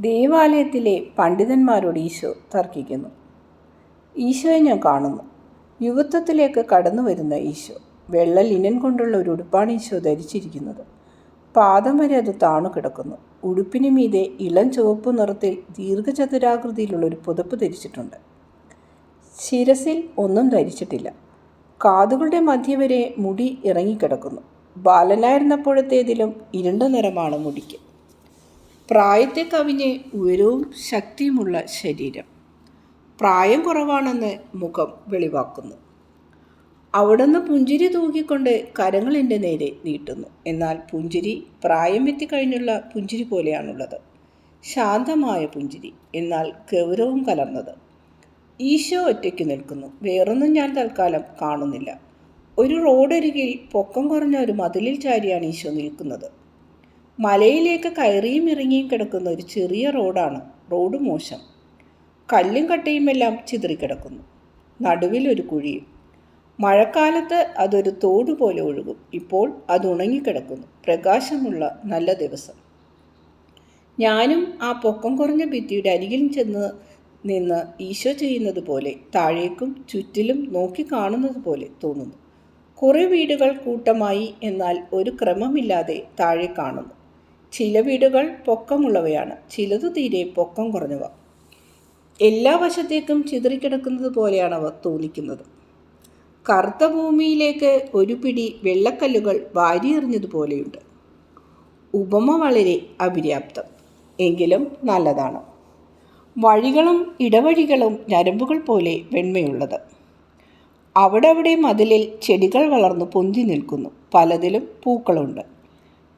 ദേവാലയത്തിലെ പണ്ഡിതന്മാരോട് ഈശോ തർക്കിക്കുന്നു. ഈശോയെ ഞാൻ കാണുന്നു. യുവത്വത്തിലേക്ക് കടന്നു വരുന്ന ഈശോ. വെള്ള ലിനൻ കൊണ്ടുള്ള ഒരു ഉടുപ്പാണ് ഈശോ ധരിച്ചിരിക്കുന്നത്. പാദം വരെ അത് താണു കിടക്കുന്നു. ഉടുപ്പിന് മീതെ ഇളം ചുവപ്പ് നിറത്തിൽ ദീർഘചതുരാകൃതിയിലുള്ള ഒരു പുതപ്പ് ധരിച്ചിട്ടുണ്ട്. ശിരസിൽ ഒന്നും ധരിച്ചിട്ടില്ല. കാതുകളുടെ മധ്യ വരെ മുടി ഇറങ്ങിക്കിടക്കുന്നു. ബാലനായിരുന്നപ്പോഴത്തേതിലും ഇരുണ്ട നിറമാണ് മുടിക്ക്. പ്രായത്തെ കവിഞ്ഞ് ഉയരവും ശക്തിയുമുള്ള ശരീരം. പ്രായം കുറവാണെന്ന് മുഖം വെളിവാക്കുന്നു. അവിടുന്ന് പുഞ്ചിരി തൂക്കിക്കൊണ്ട് കരങ്ങൾ എൻ്റെ നേരെ നീട്ടുന്നു. എന്നാൽ പുഞ്ചിരി പ്രായം എത്തിക്കഴിഞ്ഞുള്ള പുഞ്ചിരി പോലെയാണുള്ളത്. ശാന്തമായ പുഞ്ചിരി, എന്നാൽ ഗൗരവം കലർന്നത്. ഈശോ ഒറ്റയ്ക്ക് നിൽക്കുന്നു. വേറൊന്നും ഞാൻ തൽക്കാലം കാണുന്നില്ല. ഒരു റോഡരികിൽ പൊക്കം കുറഞ്ഞ ഒരു മതിലിൽ ചാരിയാണ് ഈശോ നിൽക്കുന്നത്. മലയിലേക്ക് കയറിയും ഇറങ്ങിയും കിടക്കുന്ന ഒരു ചെറിയ റോഡാണ്. റോഡ് മോശം. കല്ലും കട്ടയുമെല്ലാം ചിതറിക്കിടക്കുന്നു. നടുവിൽ ഒരു കുഴിയും. മഴക്കാലത്ത് അതൊരു തോട് പോലെ ഒഴുകും. ഇപ്പോൾ അത് ഉണങ്ങിക്കിടക്കുന്നു. പ്രകാശമുള്ള നല്ല ദിവസം. ഞാനും ആ പൊക്കം കുറഞ്ഞ ഭിത്തിയുടെ അരികിൽ ചെന്ന് നിന്ന് ഈശോ ചെയ്യുന്നത് പോലെ താഴേക്കും ചുറ്റിലും നോക്കി കാണുന്നത് പോലെ തോന്നുന്നു. കുറേ വീടുകൾ കൂട്ടമായി, എന്നാൽ ഒരു ക്രമമില്ലാതെ താഴെ കാണുന്നു. ചില വീടുകൾ പൊക്കമുള്ളവയാണ്, ചിലത് തീരെ പൊക്കം കുറഞ്ഞവ. എല്ലാ വശത്തേക്കും ചിതറിക്കിടക്കുന്നത് പോലെയാണ് അവ തോന്നിക്കുന്നത്. കറുത്ത ഭൂമിയിലേക്ക് ഒരു പിടി വെള്ളക്കല്ലുകൾ വാരിയെറിഞ്ഞതുപോലെയുണ്ട്. ഉപമ വളരെ അപര്യാപ്തം, എങ്കിലും നല്ലതാണ്. വഴികളും ഇടവഴികളും ഞരമ്പുകൾ പോലെ വെണ്മയുള്ളത്. അവിടെ മതിലിൽ ചെടികൾ വളർന്നു പൊന്തി നിൽക്കുന്നു. പലതിലും പൂക്കളുണ്ട്.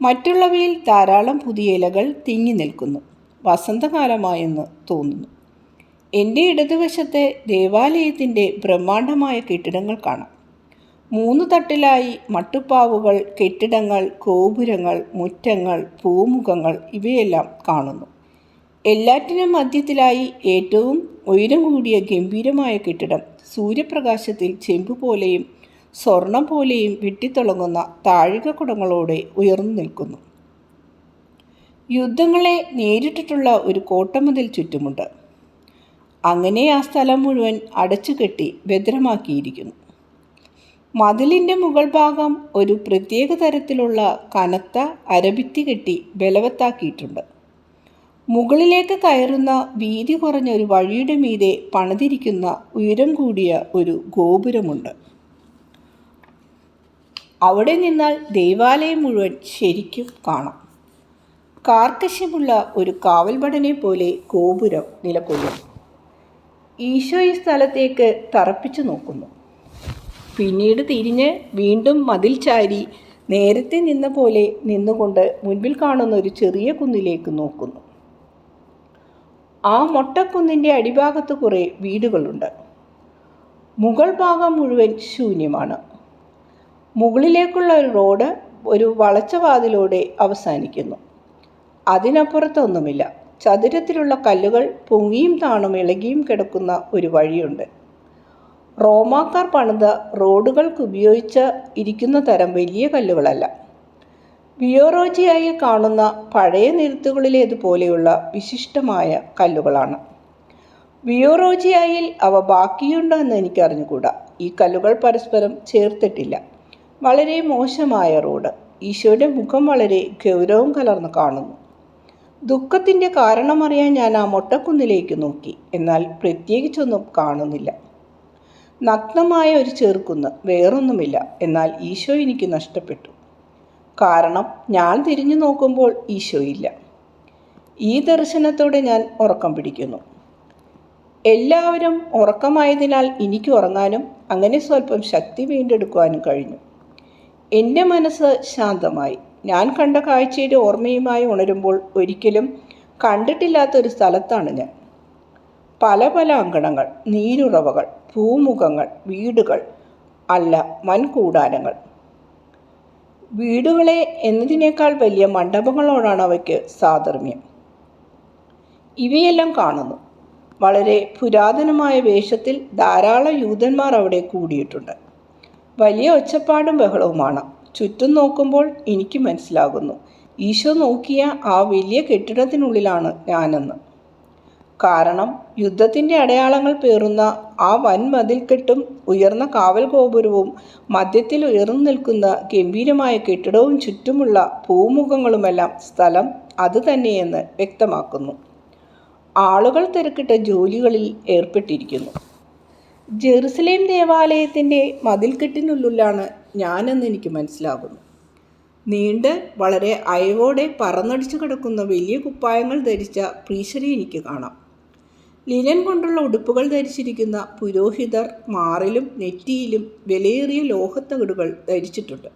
മറ്റുള്ളവയിൽ ധാരാളം പുതിയ ഇലകൾ തിങ്ങി നിൽക്കുന്നു. വസന്തകാലമായെന്ന് തോന്നുന്നു. എൻ്റെ ഇടതുവശത്തെ ദേവാലയത്തിൻ്റെ ബ്രഹ്മാണ്ഡമായ കെട്ടിടങ്ങൾ കാണാം. 3 തട്ടിലായി മട്ടുപ്പാവുകൾ, കെട്ടിടങ്ങൾ, ഗോപുരങ്ങൾ, മുറ്റങ്ങൾ, പൂമുഖങ്ങൾ ഇവയെല്ലാം കാണുന്നു. എല്ലാറ്റിനും മധ്യത്തിലായി ഏറ്റവും ഉയരം കൂടിയ ഗംഭീരമായ കെട്ടിടം സൂര്യപ്രകാശത്തിൽ ചെമ്പ് പോലെയും സ്വർണം പോലെയും വെട്ടിത്തിളങ്ങുന്ന താഴികക്കുടങ്ങളോടെ ഉയർന്നു നിൽക്കുന്നു. യുദ്ധങ്ങളെ നേരിട്ടിട്ടുള്ള ഒരു കോട്ടമതിൽ ചുറ്റുമുണ്ട്. അങ്ങനെ ആ സ്ഥലം മുഴുവൻ അടച്ചുകെട്ടി ഭദ്രമാക്കിയിരിക്കുന്നു. മതിലിൻ്റെ മുകൾ ഭാഗം ഒരു പ്രത്യേക തരത്തിലുള്ള കനത്ത അരഭിത്തി കെട്ടി ബലവത്താക്കിയിട്ടുണ്ട്. മുകളിലേക്ക് കയറുന്ന വീതി കുറഞ്ഞ ഒരു വഴിയുടെ മീതെ പണിതിരിക്കുന്ന ഉയരം കൂടിയ ഒരു ഗോപുരമുണ്ട്. അവിടെ നിന്നാൽ ദേവാലയം മുഴുവൻ ശരിക്കും കാണാം. കാർക്കശ്യമുള്ള ഒരു കാവൽഭടനെ പോലെ ഗോപുരം നിലകൊള്ളുന്നു. ഈശോ ഈ സ്ഥലത്തേക്ക് തറപ്പിച്ചു നോക്കുന്നു. പിന്നീട് തിരിഞ്ഞ് വീണ്ടും മതിൽ ചാരി നേരത്തെ നിന്ന പോലെ നിന്നുകൊണ്ട് മുൻപിൽ കാണുന്ന ഒരു ചെറിയ കുന്നിലേക്ക് നോക്കുന്നു. ആ മൊട്ടക്കുന്നിൻ്റെ അടിഭാഗത്ത് കുറേ വീടുകളുണ്ട്. മുകൾ ഭാഗം മുഴുവൻ ശൂന്യമാണ്. മുകളിലേക്കുള്ള ഒരു റോഡ് ഒരു വളച്ച വാതിലോടെ അവസാനിക്കുന്നു. അതിനപ്പുറത്തൊന്നുമില്ല. ചതുരത്തിലുള്ള കല്ലുകൾ പൊങ്ങിയും താണും ഇളകിയും കിടക്കുന്ന ഒരു വഴിയുണ്ട്. റോമാക്കാർ പണിത റോഡുകൾക്ക് ഉപയോഗിച്ച് ഇരിക്കുന്ന തരം വലിയ കല്ലുകളല്ല. വിയോറോജിയായിൽ കാണുന്ന പഴയ നിരത്തുകളിലേതുപോലെയുള്ള വിശിഷ്ടമായ കല്ലുകളാണ്. വിയോറോജിയായിൽ അവ ബാക്കിയുണ്ടോ എന്ന് എനിക്കറിഞ്ഞുകൂടാ. ഈ കല്ലുകൾ പരസ്പരം ചേർത്തിട്ടില്ല. വളരെ മോശമായ റോഡ്. ഈശോയുടെ മുഖം വളരെ ഗൗരവം കലർന്ന് കാണുന്നു. ദുഃഖത്തിൻ്റെ കാരണമറിയാൻ ഞാൻ ആ മൊട്ടക്കുന്നിലേക്ക് നോക്കി. എന്നാൽ പ്രത്യേകിച്ചൊന്നും കാണുന്നില്ല. നഗ്നമായ ഒരു ചെറുകുന്ന്, വേറൊന്നുമില്ല. എന്നാൽ ഈശോ എനിക്ക് നഷ്ടപ്പെട്ടു. കാരണം ഞാൻ തിരിഞ്ഞു നോക്കുമ്പോൾ ഈശോയില്ല. ഈ ദർശനത്തോടെ ഞാൻ ഉറക്കം പിടിക്കുന്നു. എല്ലാവരും ഉറക്കമായതിനാൽ എനിക്ക് ഉറങ്ങാനും അങ്ങനെ സ്വല്പം ശക്തി വീണ്ടെടുക്കുവാനും കഴിഞ്ഞു. എൻ്റെ മനസ്സ് ശാന്തമായി. ഞാൻ കണ്ട കാഴ്ചയുടെ ഓർമ്മയുമായി ഉണരുമ്പോൾ ഒരിക്കലും കണ്ടിട്ടില്ലാത്തൊരു സ്ഥലത്താണ് ഞാൻ. പല അങ്കണങ്ങൾ, നീരുറവകൾ, പൂമുഖങ്ങൾ, വീടുകൾ അല്ല, വൻകൂടാരങ്ങൾ. വീടുകളെ എന്നതിനേക്കാൾ വലിയ മണ്ഡപങ്ങളോടാണ് അവയ്ക്ക് സാദൃമ്യം. ഇവയെല്ലാം കാണുന്നു. വളരെ പുരാതനമായ വേഷത്തിൽ ധാരാളം യൂതന്മാർ അവിടെ കൂടിയിട്ടുണ്ട്. വലിയ ഒച്ചപ്പാടും ബഹളവുമാണ്. ചുറ്റും നോക്കുമ്പോൾ എനിക്ക് മനസ്സിലാകുന്നു, ഈശോ നോക്കിയ ആ വലിയ കെട്ടിടത്തിനുള്ളിലാണ് ഞാനെന്ന്. കാരണം യുദ്ധത്തിൻ്റെ അടയാളങ്ങൾ പേറുന്ന ആ വൻ മതിൽക്കെട്ടും ഉയർന്ന കാവൽ ഗോപുരവും മധ്യത്തിൽ ഉയർന്നു നിൽക്കുന്ന ഗംഭീരമായ കെട്ടിടവും ചുറ്റുമുള്ള പൂമുഖങ്ങളുമെല്ലാം സ്ഥലം അത് തന്നെയെന്ന് വ്യക്തമാക്കുന്നു. ആളുകൾ തിരക്കിട്ട ജോലികളിൽ ഏർപ്പെട്ടിരിക്കുന്നു. ജെറുസലേം ദേവാലയത്തിൻ്റെ മതിൽക്കെട്ടിനുള്ളിലാണ് ഞാനെന്ന് എനിക്ക് മനസ്സിലാകുന്നു. നീണ്ട് വളരെ അയവോടെ പറന്നടിച്ചു കിടക്കുന്ന വലിയ കുപ്പായങ്ങൾ ധരിച്ച പ്രീശരെ എനിക്ക് കാണാം. ലിനൻ കൊണ്ടുള്ള ഉടുപ്പുകൾ ധരിച്ചിരിക്കുന്ന പുരോഹിതർ മാറിലും നെറ്റിയിലും വിലയേറിയ ലോഹത്തകിടുകൾ ധരിച്ചിട്ടുണ്ട്.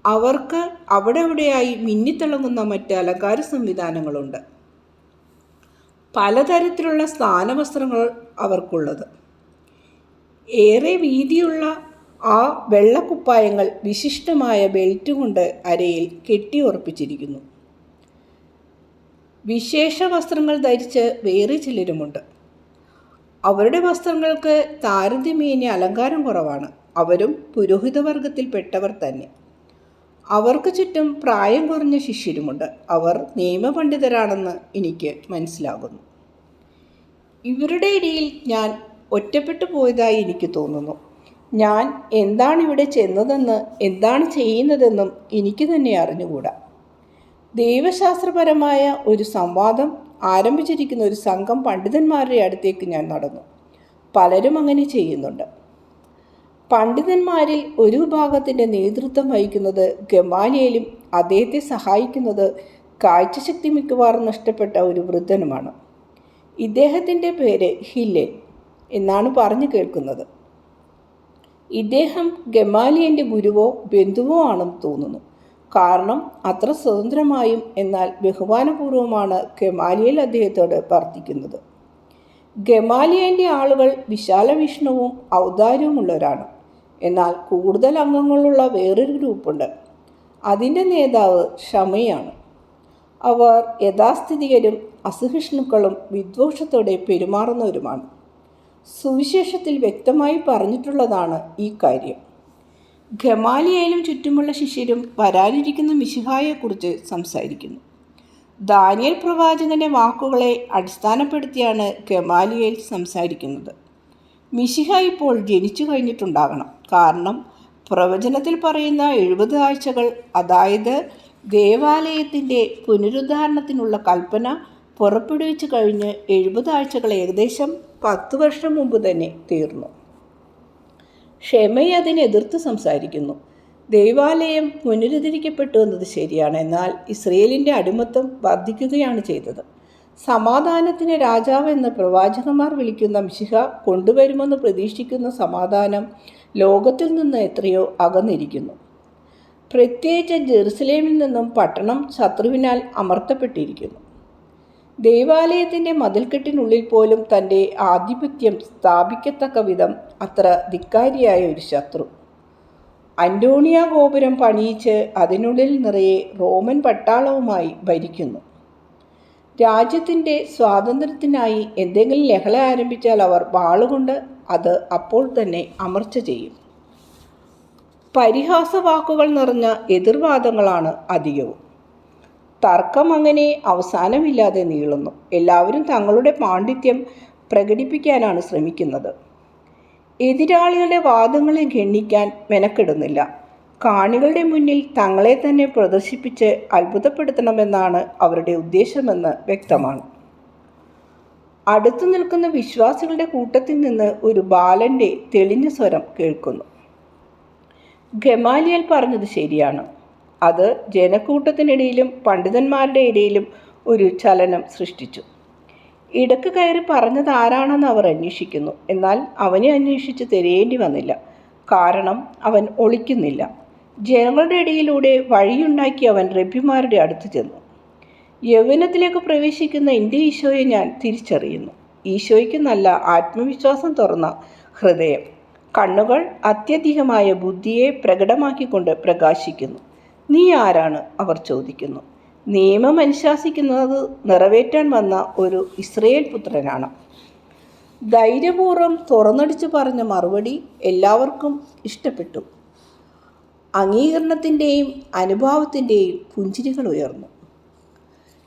അവർക്ക് അവിടെയായി മിന്നിത്തിളങ്ങുന്ന മറ്റ് അലങ്കാര സംവിധാനങ്ങളുണ്ട്. പലതരത്തിലുള്ള സ്ഥാനവസ്ത്രങ്ങൾ അവർക്കുള്ളത്. ഏറെ വീതിയുള്ള ആ വെള്ളക്കുപ്പായങ്ങൾ വിശിഷ്ടമായ ബെൽറ്റ് കൊണ്ട് അരയിൽ കെട്ടിയുറപ്പിച്ചിരിക്കുന്നു. വിശേഷ വസ്ത്രങ്ങൾ ധരിച്ച് വേറെ ചിലരുമുണ്ട്. അവരുടെ വസ്ത്രങ്ങൾക്ക് താരതമ്യേന അലങ്കാരം കുറവാണ്. അവരും പുരോഹിതവർഗത്തിൽപ്പെട്ടവർ തന്നെ. അവർക്ക് ചുറ്റും പ്രായം കുറഞ്ഞ ശിഷ്യരുമുണ്ട്. അവർ നിയമപണ്ഡിതരാണെന്ന് എനിക്ക് മനസ്സിലാകുന്നു. ഇവരുടെ ഇടയിൽ ഞാൻ ഒറ്റപ്പെട്ടു പോയതായി എനിക്ക് തോന്നുന്നു. ഞാൻ എന്താണ് ഇവിടെ ചെന്നതെന്ന്, എന്താണ് ചെയ്യുന്നതെന്നും എനിക്ക് തന്നെ അറിഞ്ഞുകൂടാ. ദൈവശാസ്ത്രപരമായ ഒരു സംവാദം ആരംഭിച്ചിരിക്കുന്ന ഒരു സംഘം പണ്ഡിതന്മാരുടെ അടുത്തേക്ക് ഞാൻ നടന്നു. പലരും അങ്ങനെ ചെയ്യുന്നുണ്ട്. പണ്ഡിതന്മാരിൽ ഒരു വിഭാഗത്തിൻ്റെ നേതൃത്വം വഹിക്കുന്നത് ഗമാലിയേലും അദ്ദേഹത്തെ സഹായിക്കുന്നത് കാഴ്ചശക്തി മിക്കവാറും നഷ്ടപ്പെട്ട ഒരു വൃദ്ധനുമാണ്. ഇദ്ദേഹത്തിൻ്റെ പേര് ഹില്ലേൽ എന്നാണ് പറഞ്ഞു കേൾക്കുന്നത്. ഇദ്ദേഹം ഗമാലിയൻ്റെ ഗുരുവോ ബന്ധുവോ ആണെന്ന് തോന്നുന്നു. കാരണം അത്ര സ്വതന്ത്രമായും എന്നാൽ ബഹുമാനപൂർവ്വമാണ് ഗമാലിയേൽ അദ്ദേഹത്തോട് വർത്തിക്കുന്നത്. ഗമാലിയൻ്റെ ആളുകൾ വിശാലവീക്ഷണവും ഔദാര്യവുമുള്ളവരാണ്. എന്നാൽ കൂടുതൽ അംഗങ്ങളുള്ള വേറൊരു ഗ്രൂപ്പുണ്ട്. അതിൻ്റെ നേതാവ് ഷമയാണ്. അവർ യഥാസ്ഥിതികരും അസഹിഷ്ണുക്കളും വിദ്വേഷത്തോടെ പെരുമാറുന്നവരുമാണ്. സുവിശേഷത്തിൽ വ്യക്തമായി പറഞ്ഞിട്ടുള്ളതാണ് ഈ കാര്യം. ഗമാലിയേലും ചുറ്റുമുള്ള ശിഷ്യരും വരാനിരിക്കുന്ന മിശിഹായെക്കുറിച്ച് സംസാരിക്കുന്നു. ദാനിയേൽ പ്രവാചകന്റെ വാക്കുകളെ അടിസ്ഥാനപ്പെടുത്തിയാണ് ഗമാലിയേൽ സംസാരിക്കുന്നത്. മിശിഹ ഇപ്പോൾ ജനിച്ചു കഴിഞ്ഞിട്ടുണ്ടാകണം. കാരണം പ്രവചനത്തിൽ പറയുന്ന 70 ആഴ്ചകൾ, അതായത് ദേവാലയത്തിൻ്റെ പുനരുദ്ധാരണത്തിനുള്ള കൽപ്പന പുറപ്പെടുവിച്ചു കഴിഞ്ഞ് 70 ആഴ്ചകൾ ഏകദേശം 10 വർഷം മുമ്പ് തന്നെ തീർന്നു. ഷെമയ് അതിനെ എതിർത്ത് സംസാരിക്കുന്നു. ദൈവാലയം പുനരുദ്ധരിക്കപ്പെട്ടു എന്നത് ശരിയാണ്, എന്നാൽ ഇസ്രയേലിൻ്റെ അടിമത്തം വർദ്ധിക്കുകയാണ് ചെയ്തത്. സമാധാനത്തിന് രാജാവ് എന്ന് പ്രവാചകന്മാർ വിളിക്കുന്ന മിശിഹ കൊണ്ടുവരുമെന്ന് പ്രതീക്ഷിക്കുന്ന സമാധാനം ലോകത്തിൽ നിന്ന് എത്രയോ അകന്നിരിക്കുന്നു. പ്രത്യേകിച്ച് ജെറുസലേമിൽ നിന്നും പട്ടണം ശത്രുവിനാൽ അമർത്തപ്പെട്ടിരിക്കുന്നു. ദൈവാലയത്തിൻ്റെ മതിൽക്കെട്ടിനുള്ളിൽ പോലും തൻ്റെ ആധിപത്യം സ്ഥാപിക്കത്തക്ക വിധം അത്ര ധിക്കാരിയായ ഒരു ശത്രു. അന്റോണിയ ഗോപുരം പണിയിച്ച് അതിനുള്ളിൽ നിറയെ റോമൻ പട്ടാളവുമായി ഭരിക്കുന്നു. രാജ്യത്തിൻ്റെ സ്വാതന്ത്ര്യത്തിനായി എന്തെങ്കിലും ലഹള ആരംഭിച്ചാൽ അവർ വാളുകൊണ്ട് അത് അപ്പോൾ തന്നെ അമർച്ച ചെയ്യും. പരിഹാസവാക്കുകൾ നിറഞ്ഞ എതിർവാദങ്ങളാണ് അധികവും. തർക്കം അങ്ങനെ അവസാനമില്ലാതെ നീളുന്നു. എല്ലാവരും തങ്ങളുടെ പാണ്ഡിത്യം പ്രകടിപ്പിക്കാനാണ് ശ്രമിക്കുന്നത്. എതിരാളികളുടെ വാദങ്ങളെ ഗണ്ണിക്കാൻ മെനക്കെടുന്നില്ല. കാണികളുടെ മുന്നിൽ തങ്ങളെ തന്നെ പ്രദർശിപ്പിച്ച് അത്ഭുതപ്പെടുത്തണമെന്നാണ് അവരുടെ ഉദ്ദേശമെന്ന് വ്യക്തമാണ്. അടുത്തു നിൽക്കുന്ന വിശ്വാസികളുടെ കൂട്ടത്തിൽ നിന്ന് ഒരു ബാലൻ്റെ തെളിഞ്ഞ സ്വരം കേൾക്കുന്നു. ഗമാലിയേൽ പറഞ്ഞത് ശരിയാണ്. അത് ജനക്കൂട്ടത്തിനിടയിലും പണ്ഡിതന്മാരുടെ ഇടയിലും ഒരു ചലനം സൃഷ്ടിച്ചു. ഇടക്ക് കയറി പറഞ്ഞത് ആരാണെന്ന് അവർ അന്വേഷിക്കുന്നു. എന്നാൽ അവനെ അന്വേഷിച്ച് തിരയേണ്ടി വന്നില്ല. കാരണം അവൻ ഒളിക്കുന്നില്ല. ജനങ്ങളുടെ ഇടയിലൂടെ വഴിയുണ്ടാക്കി അവൻ റബ്ബിമാരുടെ അടുത്ത് ചെന്നു. യൗവനത്തിലേക്ക് പ്രവേശിക്കുന്ന എൻ്റെ ഈശോയെ ഞാൻ തിരിച്ചറിയുന്നു. ഈശോയ്ക്ക് നല്ല ആത്മവിശ്വാസം തുറന്ന ഹൃദയം, കണ്ണുകൾ അത്യധികമായ ബുദ്ധിയെ പ്രകടമാക്കിക്കൊണ്ട് പ്രകാശിക്കുന്നു. നീ ആരാണ്? അവർ ചോദിക്കുന്നു. നിയമം അനുശാസിക്കുന്നത് നിറവേറ്റാൻ വന്ന ഒരു ഇസ്രയേൽ പുത്രനാണ്. ധൈര്യപൂർവ്വം തുറന്നടിച്ചു പറഞ്ഞ മറുപടി എല്ലാവർക്കും ഇഷ്ടപ്പെട്ടു. അംഗീകരണത്തിൻ്റെയും അനുഭാവത്തിൻ്റെയും പുഞ്ചിരികൾ ഉയർന്നു.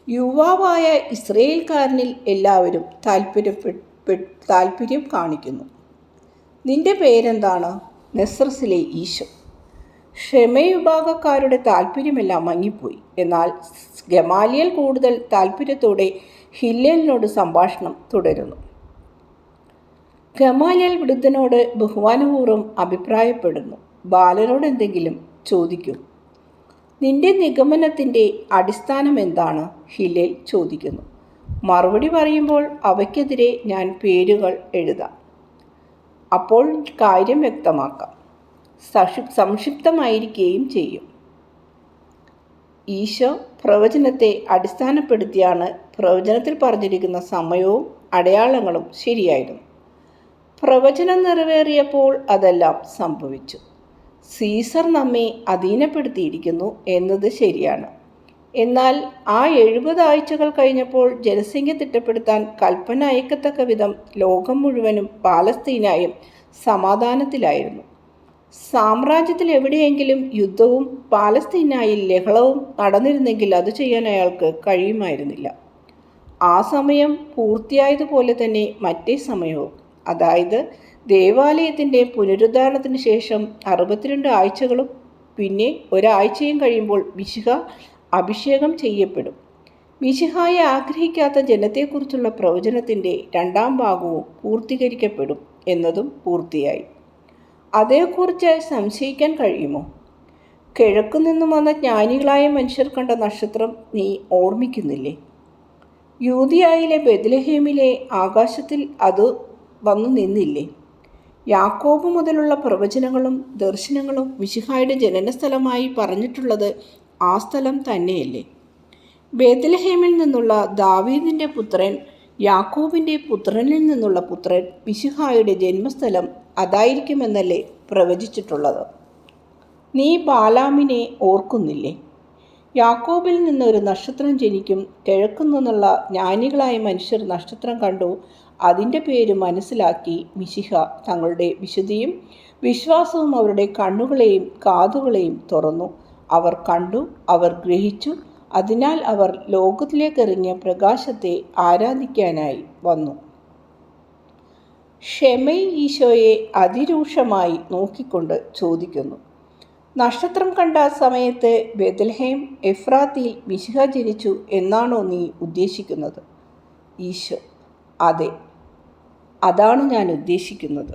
യുവാവായ ഇസ്രയേൽക്കാരനിൽ എല്ലാവരും താൽപ്പര്യം കാണിക്കുന്നു. നിന്റെ പേരെന്താണ്? നെസ്രസിലെ ഈശോ. ഷെമൈ വിഭാഗക്കാരുടെ താൽപ്പര്യമെല്ലാം മങ്ങിപ്പോയി. എന്നാൽ ഗമാലിയേൽ കൂടുതൽ താൽപ്പര്യത്തോടെ ഹില്ലേലിനോട് സംഭാഷണം തുടരുന്നു. ഗമാലിയേൽ വൃദ്ധനോട് ബഹുമാനപൂർവ്വം അഭിപ്രായപ്പെടുന്നു. ബാലനോട് എന്തെങ്കിലും ചോദിക്കൂ. നിന്റെ നിഗമനത്തിൻ്റെ അടിസ്ഥാനം എന്താണ്? ഹില്ലേൽ ചോദിക്കുന്നു. മറുപടി പറയുമ്പോൾ അവയ്ക്കെതിരെ ഞാൻ പേരുകൾ എഴുതാം. അപ്പോൾ കാര്യം വ്യക്തമാക്കാം. സംക്ഷിപ്തമായിരിക്കുകയും ചെയ്യും. ഈശോ പ്രവചനത്തെ അടിസ്ഥാനപ്പെടുത്തിയാണ് പ്രവചനത്തിൽ പറഞ്ഞിരിക്കുന്ന സമയവും അടയാളങ്ങളും ശരിയായിരുന്നു. പ്രവചനം നിറവേറിയപ്പോൾ അതെല്ലാം സംഭവിച്ചു. സീസർ നമ്മെ അധീനപ്പെടുത്തിയിരിക്കുന്നു എന്നത് ശരിയാണ്. എന്നാൽ ആ 70 ആഴ്ചകൾ കഴിഞ്ഞപ്പോൾ ജനസംഖ്യ തിട്ടപ്പെടുത്താൻ കൽപ്പന അയക്കത്തക്ക വിധം ലോകം മുഴുവനും പാലസ്തീനായും സമാധാനത്തിലായിരുന്നു. സാമ്രാജ്യത്തിൽ എവിടെയെങ്കിലും യുദ്ധവും പാലസ്തീനായിൽ ലഹളവും നടന്നിരുന്നെങ്കിൽ അത് ചെയ്യാൻ അയാൾക്ക് കഴിയുമായിരുന്നില്ല. ആ സമയം പൂർത്തിയായതുപോലെ തന്നെ മറ്റേ സമയവും, അതായത് ദേവാലയത്തിൻ്റെ പുനരുദ്ധാരണത്തിന് ശേഷം 62 ആഴ്ചകളും പിന്നെ ഒരാഴ്ചയും കഴിയുമ്പോൾ മിശിഹ അഭിഷേകം ചെയ്യപ്പെടും. മിശിഹായെ ആഗ്രഹിക്കാത്ത ജനത്തെക്കുറിച്ചുള്ള പ്രവചനത്തിൻ്റെ 2ാം ഭാഗവും പൂർത്തീകരിക്കപ്പെടും എന്നതും പൂർത്തിയായി. അതേക്കുറിച്ച് സംശയിക്കാൻ കഴിയുമോ? കിഴക്കുനിന്നും വന്ന ജ്ഞാനികളായ മനുഷ്യർ കണ്ട നക്ഷത്രം നീ ഓർമ്മിക്കുന്നില്ലേ? യൂദയായിലെ ബെത്ലഹേമിലെ ആകാശത്തിൽ അത് വന്നു നിന്നില്ലേ? യാക്കോബ് മുതലുള്ള പ്രവചനങ്ങളും ദർശനങ്ങളും മിശിഹായുടെ ജനനസ്ഥലമായി പറഞ്ഞിട്ടുള്ളത് ആ സ്ഥലം തന്നെയല്ലേ? ബേത്ലഹേമിൽ നിന്നുള്ള ദാവീദിൻ്റെ പുത്രൻ, യാക്കോബിൻ്റെ പുത്രനിൽ നിന്നുള്ള പുത്രൻ, മിശിഹായുടെ ജന്മസ്ഥലം അതായിരിക്കുമെന്നല്ലേ പ്രവചിച്ചിട്ടുള്ളത്? നീ ബാലാമിനെ ഓർക്കുന്നില്ലേ? യാക്കോബിൽ നിന്നൊരു നക്ഷത്രം ജനിക്കും. കിഴക്കു നിന്നുള്ള ജ്ഞാനികളായ മനുഷ്യർ നക്ഷത്രം കണ്ടു. അതിൻ്റെ പേര് മനസ്സിലാക്കി മിശിഹ തങ്ങളുടെ വിശുദ്ധിയും വിശ്വാസവും അവരുടെ കണ്ണുകളെയും കാതുകളെയും തുറന്നു. അവർ കണ്ടു, അവർ ഗ്രഹിച്ചു. അതിനാൽ അവർ ലോകത്തിലേക്കെറിഞ്ഞ പ്രകാശത്തെ ആരാധിക്കാനായി വന്നു. ഷെമൈ ഈശോയെ അതിരൂക്ഷമായി നോക്കിക്കൊണ്ട് ചോദിക്കുന്നു. നക്ഷത്രം കണ്ട സമയത്ത് ബെത്ലഹേം എഫ്രാത്തിയിൽ മിശിഹ ജനിച്ചു എന്നാണോ നീ ഉദ്ദേശിക്കുന്നത്? ഈശോ: അതെ, അതാണ് ഞാൻ ഉദ്ദേശിക്കുന്നത്.